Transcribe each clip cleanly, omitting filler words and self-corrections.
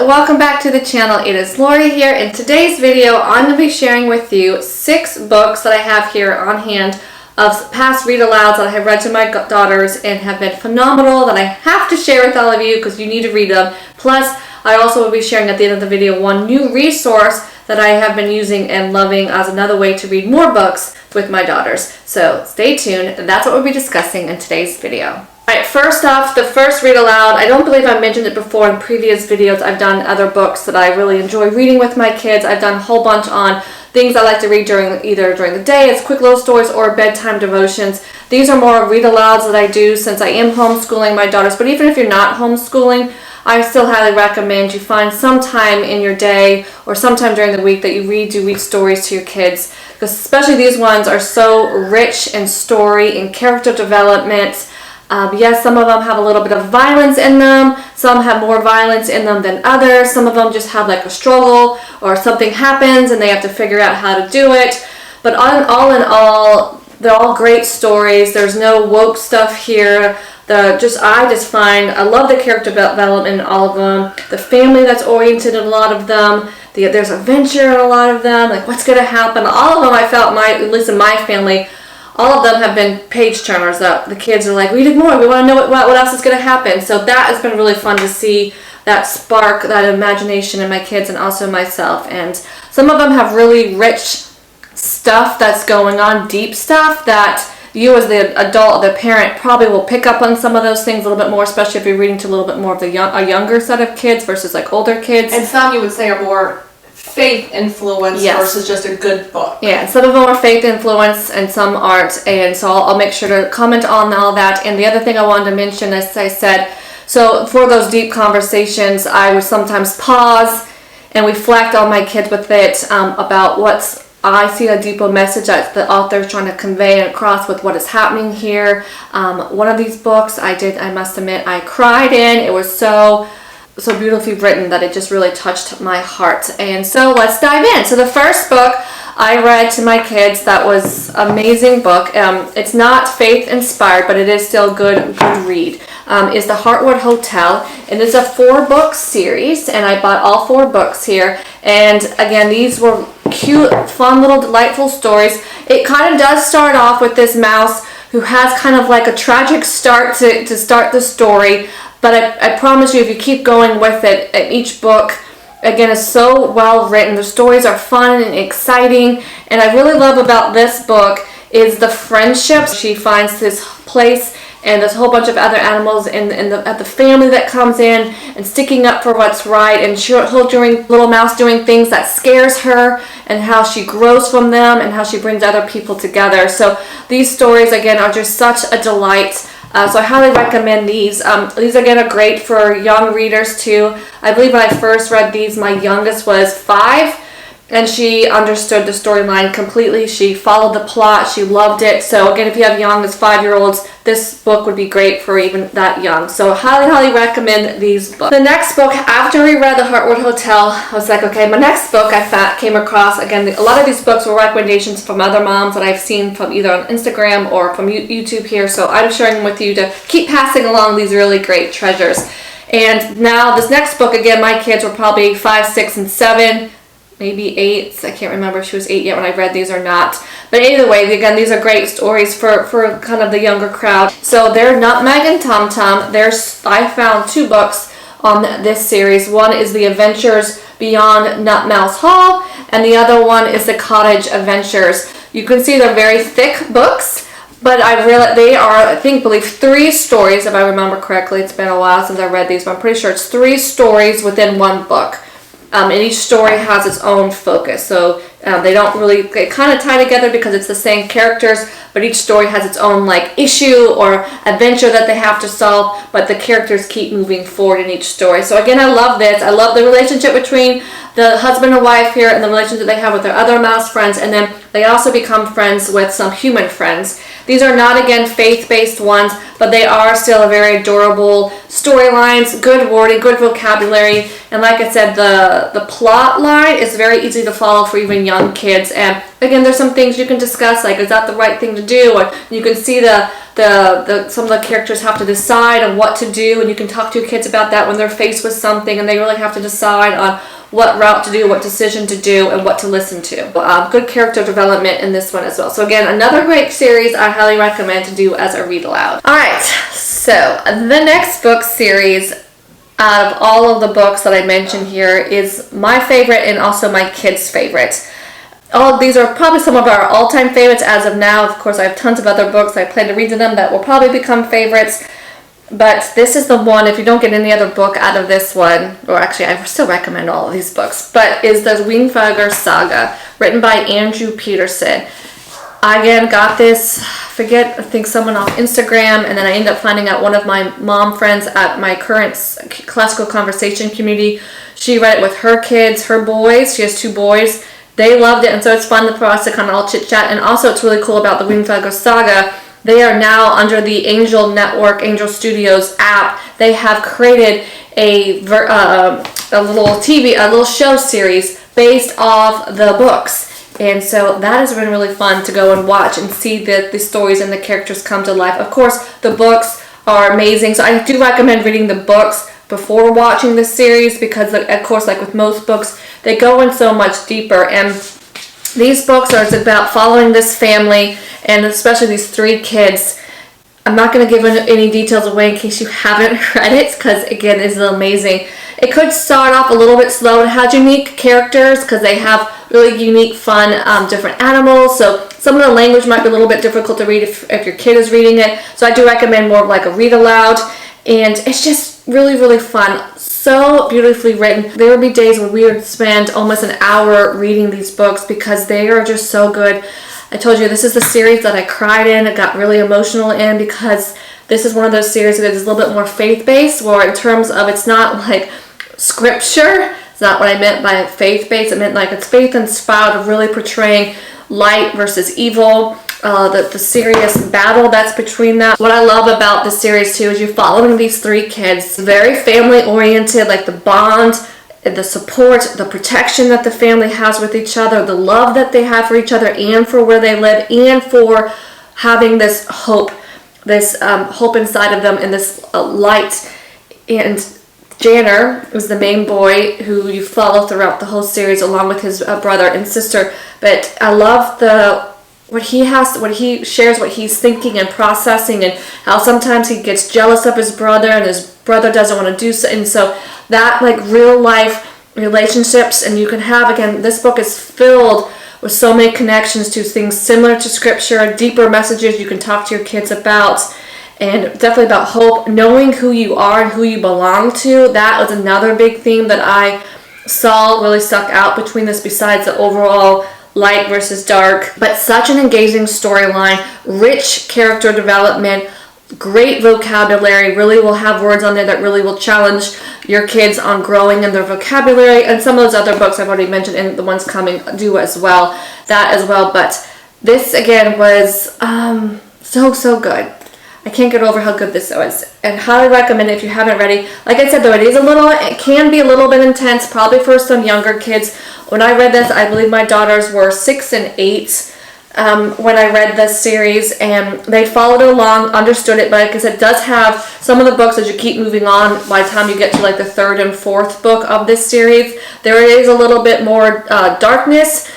welcome back to the channel. It is Lori here. In today's video, I'm going to be sharing with you 6 books that I have here on hand of past read-alouds that I have read to my daughters and have been phenomenal that I have to share with all of you because you need to read them. Plus, I also will be sharing at the end of the video one new resource that I have been using and loving as another way to read more books with my daughters. So stay tuned. That's what we'll be discussing in today's video. Alright, first off, the first read aloud. I don't believe I mentioned it before in previous videos. I've done other books that I really enjoy reading with my kids. I've done a whole bunch on things I like to read either during the day as quick little stories or bedtime devotions. These are more read alouds that I do since I am homeschooling my daughters. But even if you're not homeschooling, I still highly recommend you find some time in your day or sometime during the week that you read stories to your kids. Because especially these ones are so rich in story and character development. Yes, some of them have a little bit of violence in them. Some have more violence in them than others. Some of them just have like a struggle or something happens and they have to figure out how to do it. But all in all, they're all great stories. There's no woke stuff here. I love the character development in all of them. The family that's oriented in a lot of them. There's adventure in a lot of them. Like what's going to happen. All of them I felt, at least in my family, all of them have been page turners that the kids are like, we did more. We want to know what else is going to happen. So that has been really fun to see that spark, that imagination in my kids and also myself. And some of them have really rich stuff that's going on, deep stuff that you as the adult, the parent, probably will pick up on some of those things a little bit more, especially if you're reading to a little bit more of a younger set of kids versus like older kids. And some you would say are more faith influence versus just a good book. Yeah, some of them are faith influence and some aren't, and so I'll make sure to comment on all that. And the other thing I wanted to mention, as I said, so for those deep conversations, I would sometimes pause and reflect on my kids with it about I see a deeper message that the author is trying to convey across with what is happening here. One of these books I must admit, I cried in. It was so beautifully written that it just really touched my heart. And so let's dive in. So the first book I read to my kids that was an amazing book. It's not faith inspired, but it is still good read. Is The Heartwood Hotel. And it's a 4-book series, and I bought all 4 books here. And again, these were cute, fun, little delightful stories. It kind of does start off with this mouse who has kind of like a tragic start to start the story. But I promise you, if you keep going with it, each book, again, is so well written. The stories are fun and exciting. And I really love about this book is the friendships. She finds this place and there's a whole bunch of other animals at the family that comes in and sticking up for what's right. And little mouse doing things that scares her and how she grows from them and how she brings other people together. So these stories, again, are just such a delight. So I highly recommend these. These again are great for young readers too. I believe when I first read these, my youngest was 5, and she understood the storyline completely. She followed the plot. She loved it. So again, if you have young as 5-year-olds, this book would be great for even that young. So highly recommend these books. The next book, after we read The Heartwood Hotel, I was like, okay, my next book I came across, again, a lot of these books were recommendations from other moms that I've seen from either on Instagram or from YouTube here. So I'm sharing them with you to keep passing along these really great treasures. And now this next book, again, my kids were probably 5, 6, and 7. Maybe 8. I can't remember if she was 8 yet when I read these or not. But either way, again, these are great stories for kind of the younger crowd. So they're Nutmeg and Tumtum. I found 2 books on this series. One is The Adventures Beyond Nutmouse Hall, and the other one is The Cottage Adventures. You can see they're very thick books, but they are, I believe 3 stories, if I remember correctly. It's been a while since I read these, but I'm pretty sure it's 3 stories within one book. And each story has its own focus. So they kind of tie together because it's the same characters, but each story has its own issue or adventure that they have to solve, but the characters keep moving forward in each story. So again, I love this. I love the relationship between the husband and wife here and the relationship they have with their other mouse friends, and then they also become friends with some human friends. These are not, again, faith-based ones, but they are still a very adorable storylines, good wording, good vocabulary, and like I said, the plot line is very easy to follow for even young kids. And again, there's some things you can discuss, like is that the right thing to do, or you can see some of the characters have to decide on what to do, and you can talk to your kids about that when they're faced with something and they really have to decide on what route to do, what decision to do, and what to listen to. Good character development in this one as well. So again, another great series I highly recommend to do as a read aloud. Alright, so the next book series out of all of the books that I mentioned here is my favorite and also my kids' favorite. All of these are probably some of our all-time favorites as of now. Of course, I have tons of other books I plan to read to them that will probably become favorites. But this is the one, if you don't get any other book out of this one, or actually I still recommend all of these books, but is the Wingfeather saga, written by Andrew Peterson. I again got this, I think someone off Instagram, and then I ended up finding out one of my mom friends at my current classical conversation community. She read it with her kids, her boys. She has 2 boys. They loved it, and so it's fun for us to kind of all chit chat. And also it's really cool about the Wingfeather saga. They are now under the Angel Network, Angel Studios app. They have created a little show series based off the books. And so that has been really fun to go and watch and see the stories and the characters come to life. Of course, the books are amazing. So I do recommend reading the books before watching this series because, of course, like with most books, they go in so much deeper. And these books are about following this family, and especially these 3 kids. I'm not going to give any details away in case you haven't read it, because again, it's amazing. It could start off a little bit slow. It has unique characters because they have really unique, fun, different animals. So some of the language might be a little bit difficult to read if your kid is reading it. So I do recommend more of like a read aloud, and it's just really, really fun. So beautifully written. There would be days where we would spend almost an hour reading these books because they are just so good. I told you this is the series that I cried in. I got really emotional in because this is one of those series that is a little bit more faith-based, where in terms of it's not like scripture. It's not what I meant by faith-based. I meant like it's faith-inspired of really portraying light versus evil. The serious battle that's between that. What I love about the series too is you're following these 3 kids, very family oriented, like the bond, the support, the protection that the family has with each other, the love that they have for each other and for where they live, and for having this hope inside of them, and this light. And Janner was the main boy who you follow throughout the whole series along with his brother and sister. But I love what he shares, what he's thinking and processing, and how sometimes he gets jealous of his brother and his brother doesn't want to do so. And so that like real life relationships, and you can have, again, this book is filled with so many connections to things similar to scripture, deeper messages you can talk to your kids about, and definitely about hope, knowing who you are and who you belong to. That was another big theme that I saw really stuck out between this, besides the overall light versus dark. But such an engaging storyline, rich character development, great vocabulary, really will have words on there that really will challenge your kids on growing in their vocabulary. And some of those other books I've already mentioned and the ones coming do as well, that as well. But this again was so good. I can't get over how good this was, and highly recommend it if you haven't read it. Like I said though, it can be a little bit intense, probably for some younger kids. When I read this, I believe my daughters were 6 and 8 when I read this series, and they followed along, understood it. But like I said, it does have some of the books as you keep moving on. By the time you get to like the 3rd and 4th book of this series, there is a little bit more darkness.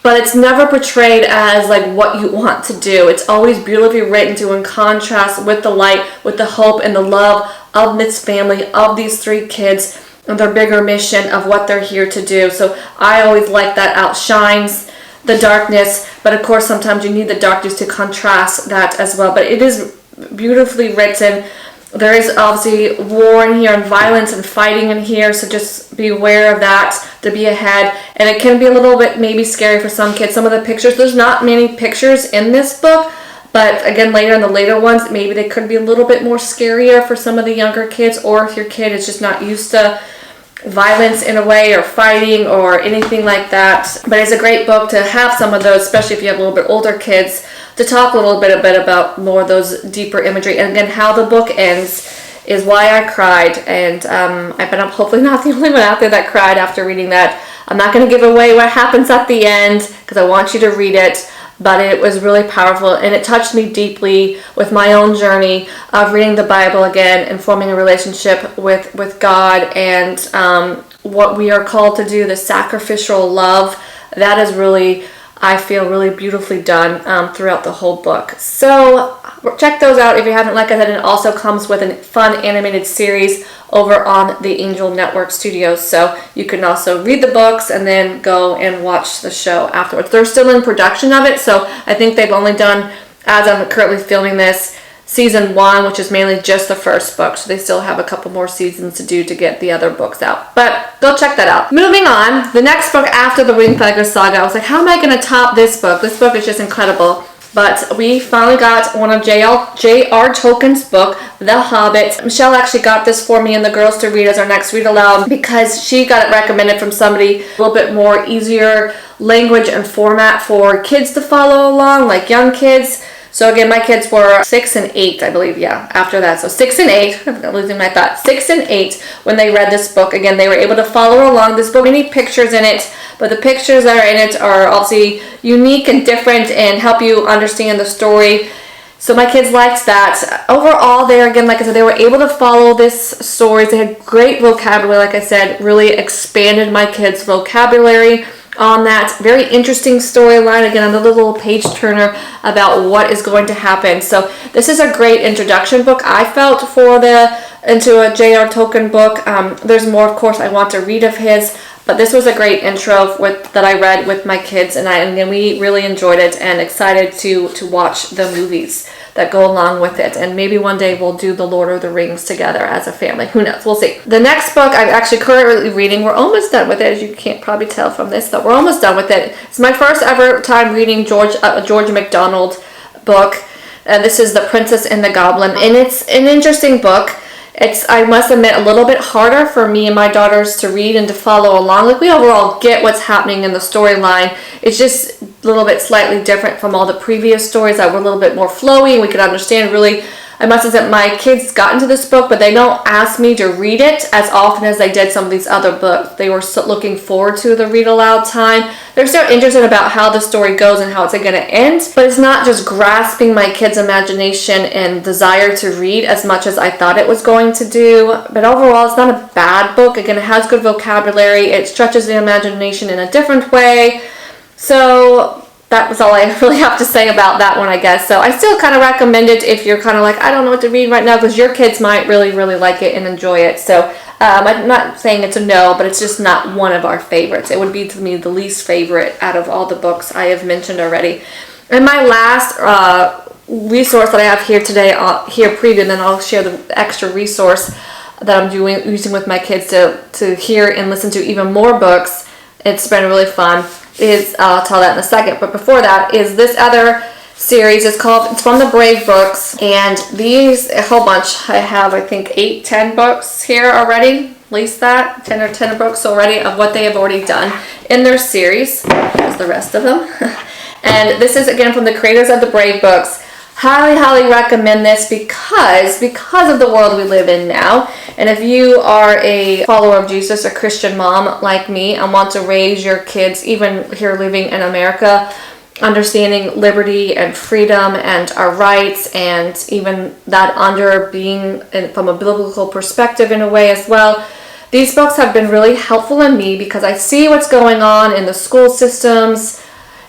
But it's never portrayed as like what you want to do. It's always beautifully written to in contrast with the light, with the hope and the love of this family, of these 3 kids, and their bigger mission of what they're here to do. So I always like that outshines the darkness. But of course, sometimes you need the darkness to contrast that as well. But it is beautifully written. There is obviously war in here and violence and fighting in here, so just be aware of that to be ahead. And it can be a little bit maybe scary for some kids. Some of the pictures, there's not many pictures in this book, but again, later in the later ones, maybe they could be a little bit more scarier for some of the younger kids, or if your kid is just not used to violence in a way, or fighting or anything like that. But it's a great book to have some of those, especially if you have a little bit older kids, to talk a little bit about more of those deeper imagery. And again, how the book ends is Why I Cried. And I've been hopefully not the only one out there that cried after reading that. I'm not going to give away what happens at the end because I want you to read it. But it was really powerful, and it touched me deeply with my own journey of reading the Bible again and forming a relationship with God, and what we are called to do, the sacrificial love. That is really, I feel, really beautifully done throughout the whole book. So check those out if you haven't. Like I said, it also comes with a fun animated series over on the Angel Network Studios, so you can also read the books and then go and watch the show afterwards. They're still in production of it, so I think they've only done, as I'm currently filming this, season 1, which is mainly just the first book, so they still have a couple more seasons to do to get the other books out. But go check that out. Moving on, the next book after the Wingfeather saga, I was like, how am I going to top this book? This book is just incredible. But we finally got one of J.R. Tolkien's book, The Hobbit. Michelle actually got this for me and the girls to read as our next read aloud because she got it recommended from somebody a little bit more easier language and format for kids to follow along, like young kids. So again, my kids were 6 and 8, I believe, after that. So 6 and 8, I'm losing my thought, 6 and 8 when they read this book. Again, they were able to follow along. This book, many pictures in it, but the pictures that are in it are obviously unique and different and help you understand the story. So my kids liked that. Overall, again, like I said, they were able to follow this stories. They had great vocabulary, like I said, really expanded my kids' vocabulary on that. Very interesting storyline, again, another little page turner about what is going to happen. So this is a great introduction book, I felt, into a J.R. Tolkien book. There's more, of course, I want to read of his, but this was a great intro that I read with my kids, and we really enjoyed it and excited to watch the movies that go along with it. And maybe one day we'll do the Lord of the Rings together as a family. Who knows? We'll see. The next book I'm actually currently reading, we're almost done with it, as you can't probably tell from this, but we're almost done with it. It's my first ever time reading George MacDonald book. This is The Princess and the Goblin, and it's an interesting book. It's, I must admit, a little bit harder for me and my daughters to read and to follow along. Like, we overall get what's happening in the storyline. It's just a little bit slightly different from all the previous stories that were a little bit more flowy and we could understand. Really, I must admit, my kids got into this book, but they don't ask me to read it as often as they did some of these other books. They were so looking forward to the read aloud time. They're still interested about how the story goes and how it's going to end, but it's not just grasping my kids' imagination and desire to read as much as I thought it was going to do. But overall, it's not a bad book. Again, it has good vocabulary. It stretches the imagination in a different way. So that was all I really have to say about that one, I guess. So I still kind of recommend it if you're kind of like, I don't know what to read right now, because your kids might really, really like it and enjoy it. So I'm not saying it's a no, but it's just not one of our favorites. It would be, to me, the least favorite out of all the books I have mentioned already. And my last resource that I have here today, here preview, and then I'll share the extra resource that I'm using with my kids to hear and listen to even more books. It's been really fun. I'll tell that in a second, but before that is this other series. It's from the Brave books, and these, a whole bunch. I have, I think, 8-10 books here already, at least that, 10 books already of what they have already done in their series. There's the rest of them. And this is, again, from the creators of the Brave books. Highly, highly recommend this because of the world we live in now. And if you are a follower of Jesus, a Christian mom like me, and want to raise your kids, even here living in America, understanding liberty and freedom and our rights, and even that under being from a biblical perspective in a way as well, these books have been really helpful in me because I see what's going on in the school systems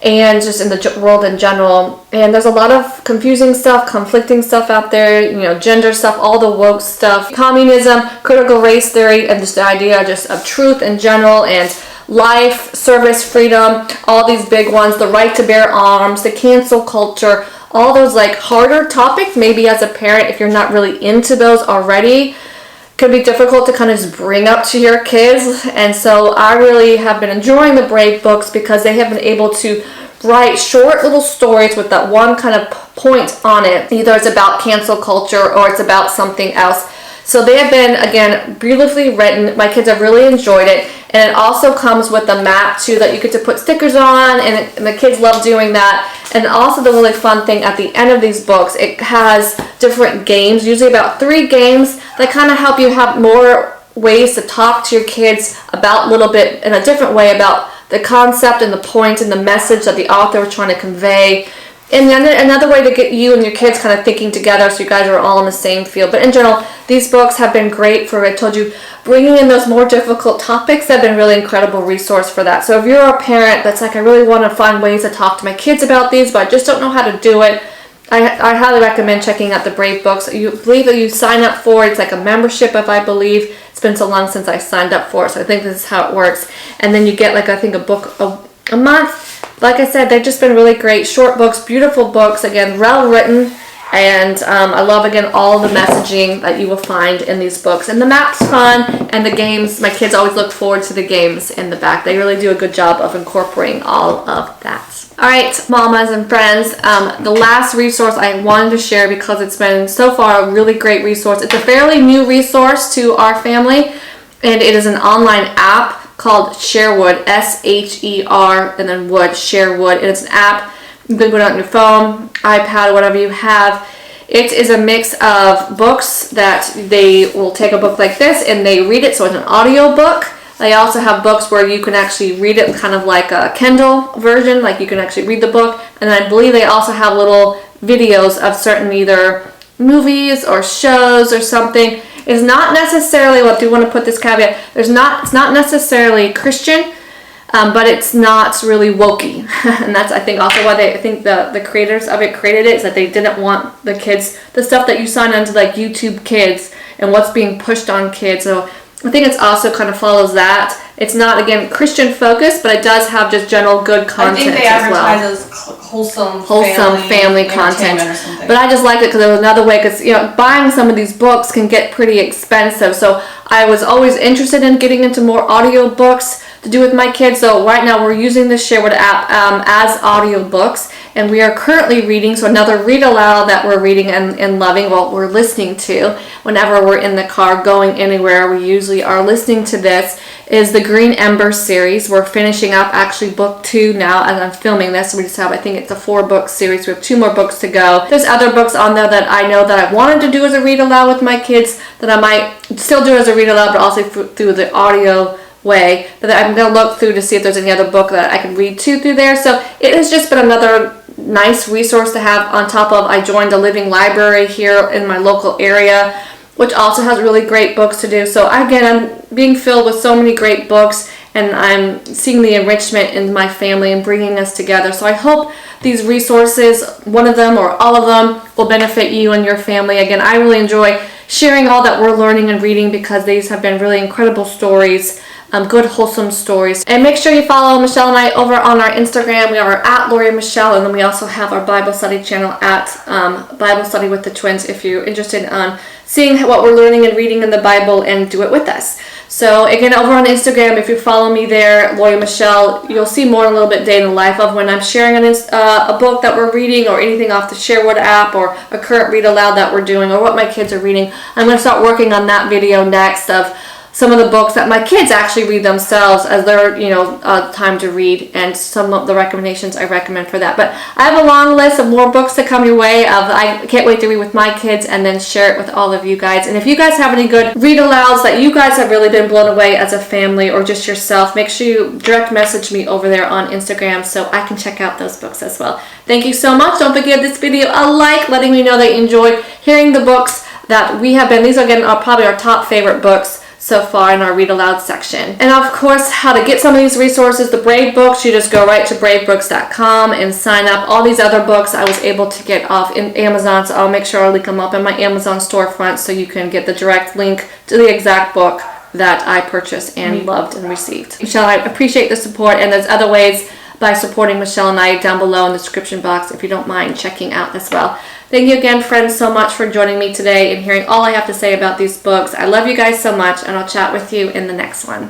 and just in the world in general. And there's a lot of confusing stuff, conflicting stuff out there, gender stuff, all the woke stuff, communism, critical race theory, and just the idea just of truth in general, and life, service, freedom, all these big ones, the right to bear arms, the cancel culture, all those like harder topics, maybe as a parent, if you're not really into those already, could be difficult to kind of just bring up to your kids. And so I really have been enjoying the Brave books because they have been able to write short little stories with that one kind of point on it. Either it's about cancel culture or it's about something else. So they have been, again, beautifully written. My kids have really enjoyed it. And it also comes with a map too that you get to put stickers on, and the kids love doing that. And also the really fun thing at the end of these books, it has different games, usually about 3 games that kind of help you have more ways to talk to your kids about a little bit in a different way about the concept and the point and the message that the author was trying to convey. And then another way to get you and your kids kind of thinking together so you guys are all in the same field. But in general, these books have been great for, I told you, bringing in those more difficult topics. Have been really incredible resource for that. So if you're a parent that's like, I really want to find ways to talk to my kids about these, but I just don't know how to do it, I highly recommend checking out the Brave books. You believe that you sign up for it. It's like a membership, if I believe. It's been so long since I signed up for it, so I think this is how it works. And then you get, like, I think a book a month. Like I said, they've just been really great. Short books, beautiful books, again, well written. And I love, again, all the messaging that you will find in these books. And the map's fun, and the games, my kids always look forward to the games in the back. They really do a good job of incorporating all of that. All right, mamas and friends, the last resource I wanted to share because it's been so far a really great resource. It's a fairly new resource to our family, and it is an online app called Sharewood, S-H-E-R, and then Wood, Sharewood. And it's an app. You can put it on your phone, iPad, whatever you have. It is a mix of books that they will take a book like this and they read it, so it's an audio book. They also have books where you can actually read it kind of like a Kindle version, like you can actually read the book. And I believe they also have little videos of certain either movies or shows or something. It's not necessarily, well, I do want to put this caveat, it's not necessarily Christian, but it's not really wokey. And that's, I think, also why I think the creators of it created it, is that they didn't want the kids, the stuff that you sign onto like YouTube Kids and what's being pushed on kids. So I think it's also kind of follows that. It's not, again, Christian focused, but it does have just general good content as well. I think they advertise as wholesome family content. But I just liked it because it was another way, because, you know, buying some of these books can get pretty expensive. So I was always interested in getting into more audio books to do with my kids. So right now we're using the Sharewood app as audio books, and we are currently reading, so another read aloud that we're reading and loving, well, we're listening to whenever we're in the car going anywhere. We usually are listening to this, is the Green Embers series. We're finishing up actually book 2 now as I'm filming this. We just have, I think it's a 4-book series. We have 2 more books to go. There's other books on there that I know that I wanted to do as a read aloud with my kids that I might still do as a read aloud, but also through the audio way. But I'm going to look through to see if there's any other book that I can read through there. So it has just been another nice resource to have on top of, I joined a living library here in my local area, which also has really great books to do. So again, I'm being filled with so many great books, and I'm seeing the enrichment in my family and bringing us together. So I hope these resources, one of them or all of them, will benefit you and your family. Again, I really enjoy sharing all that we're learning and reading because these have been really incredible stories. Good wholesome stories. And make sure you follow Michelle and I over on our Instagram. We are at Lori and Michelle, and then we also have our Bible study channel at Bible Study with the Twins if you're interested in seeing what we're learning and reading in the Bible and do it with us. So again, over on Instagram, if you follow me there, Lori and Michelle, you'll see more a little bit day in the life of when I'm sharing a book that we're reading or anything off the Sharewood app or a current read aloud that we're doing or what my kids are reading. I'm going to start working on that video next of some of the books that my kids actually read themselves as their, time to read, and some of the recommendations I recommend for that. But I have a long list of more books to come your way. I can't wait to read with my kids and then share it with all of you guys. And if you guys have any good read alouds that you guys have really been blown away as a family or just yourself, make sure you direct message me over there on Instagram so I can check out those books as well. Thank you so much. Don't forget this video a like, letting me know that you enjoyed hearing the books that we have been. These are again probably our top favorite books so far in our read aloud section. And of course, how to get some of these resources, the Brave books, you just go right to bravebooks.com and sign up. All these other books I was able to get off in Amazon, so I'll make sure I link them up in my Amazon storefront so you can get the direct link to the exact book that I purchased and loved and received. Michelle, I appreciate the support, and there's other ways by supporting Michelle and I down below in the description box if you don't mind checking out as well. Thank you again, friends, so much for joining me today and hearing all I have to say about these books. I love you guys so much, and I'll chat with you in the next one.